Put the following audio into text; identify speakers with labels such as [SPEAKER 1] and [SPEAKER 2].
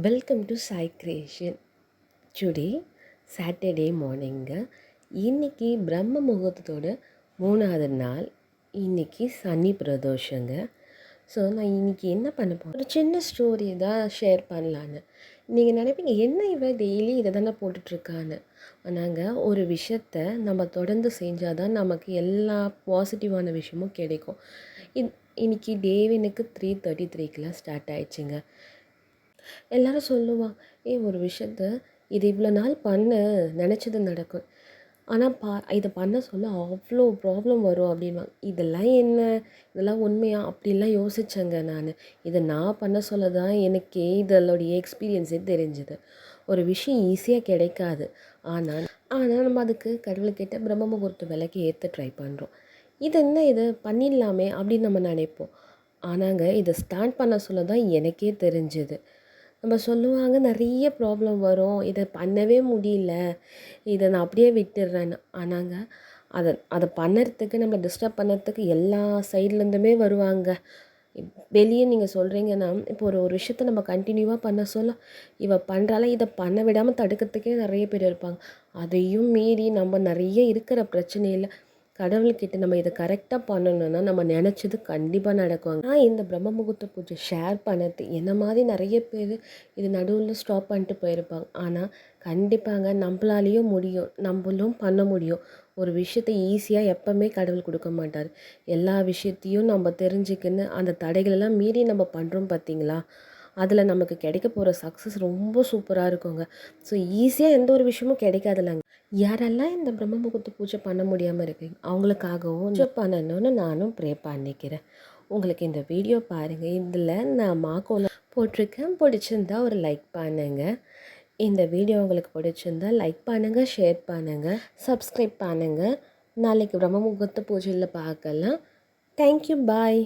[SPEAKER 1] Welcome to Sai creation. Today Saturday morning. இன்றைக்கி பிரம்ம முகூர்த்தத்தோட 3வது நாள். இன்றைக்கி சனி பிரதோஷங்க. ஸோ நான் இன்றைக்கி என்ன பண்ண போகிறேன், ஒரு சின்ன ஸ்டோரி தான் ஷேர் பண்ணலான்னு. நீங்கள் நினைப்பீங்க என்ன இவ டெய்லி இதை தானே போட்டுட்ருக்கான்னு. ஆனாங்க ஒரு விஷயத்த நம்ம தொடர்ந்து செஞ்சால் தான் நமக்கு எல்லா பாசிட்டிவான விஷயமும் கிடைக்கும். இன்றைக்கி டேவினுக்கு 3:33 ஸ்டார்ட் ஆயிடுச்சுங்க. எல்லோரும் சொல்லுவாங்க, ஒரு விஷயத்த இது இவ்வளோ நாள் பண்ண நினச்சது நடக்கும், ஆனால் இதை பண்ண சொல்ல அவ்வளோ ப்ராப்ளம் வரும் அப்படின்வாங்க. இதெல்லாம் என்ன, இதெல்லாம் உண்மையா அப்படின்லாம் யோசித்தேங்க நான். இதை நான் பண்ண சொல்ல தான் எனக்கே இதனுடைய எக்ஸ்பீரியன்ஸே தெரிஞ்சுது. ஒரு விஷயம் ஈஸியாக கிடைக்காது. ஆனால் நம்ம அதுக்கு கடவுள்கிட்ட பிரம்ம முகூர்த்த விலைக்கு ஏற்ற ட்ரை பண்ணுறோம். இது என்ன, இது பண்ணிடலாமே அப்படின்னு நம்ம நினைப்போம். ஆனாங்க இதை ஸ்டார்ட் பண்ண சொல்ல தான் எனக்கே தெரிஞ்சுது. நம்ம சொல்லுவாங்க நிறைய ப்ராப்ளம் வரும், இதை பண்ணவே முடியல, இதை நான் அப்படியே விட்டுடுறேன்னு. ஆனாங்க அதை பண்ணுறதுக்கு, நம்மளை டிஸ்டர்ப் பண்ணுறதுக்கு எல்லா சைட்லேருந்துமே வருவாங்க. வெளியே நீங்கள் சொல்கிறீங்கன்னா, இப்போ ஒரு விஷயத்த நம்ம கண்டினியூவாக பண்ண சொல்ல இவ பண்ணுறால, இதை பண்ண விடாமல் தடுக்கிறதுக்கே நிறைய பேர் இருப்பாங்க. அதையும் மீறி நம்ம நிறைய இருக்கிற பிரச்சனையில் கடவுள்கிட்ட நம்ம இதை கரெக்டாக பண்ணணுன்னா நம்ம நினச்சது கண்டிப்பாக நடக்குவாங்க. நான் இந்த பிரம்ம முகூர்த்த பூஜை ஷேர் பண்ணது என்ன மாதிரி நிறைய பேர் இது நடுவில் ஸ்டாப் பண்ணிட்டு போயிருப்பாங்க. ஆனால் கண்டிப்பாங்க நம்மளாலேயும் முடியும், நம்மளும் பண்ண முடியும். ஒரு விஷயத்தை ஈஸியாக எப்போவுமே கடவுள் கொடுக்க மாட்டார். எல்லா விஷயத்தையும் நம்ம தெரிஞ்சுக்கின்னு அந்த தடைகளெல்லாம் மீறி நம்ம பண்ணுறோம் பார்த்தீங்களா, அதில் நமக்கு கிடைக்க போகிற சக்ஸஸ் ரொம்ப சூப்பராக இருக்குங்க. ஸோ ஈஸியாக எந்த ஒரு விஷயமும் கிடைக்காதுல்லங்க. யாரெல்லாம் இந்த பிரம்ம முகூர்த்த பூஜை பண்ண முடியாமல் இருக்கீங்க, அவங்களுக்காகவும் பூஜை பண்ணணும்னு நானும் ப்ரே பண்ணிக்கிறேன். உங்களுக்கு இந்த வீடியோ பாருங்கள், இதில் நான் மாக்கோலம் போட்டிருக்கேன். பிடிச்சிருந்தா ஒரு லைக் பண்ணுங்கள். இந்த வீடியோ உங்களுக்கு பிடிச்சிருந்தா லைக் பண்ணுங்கள், ஷேர் பண்ணுங்கள், சப்ஸ்கிரைப் பண்ணுங்கள். நாளைக்கு பிரம்ம முகூர்த்த பூஜையில் பார்க்கலாம். தேங்க்யூ, பாய்.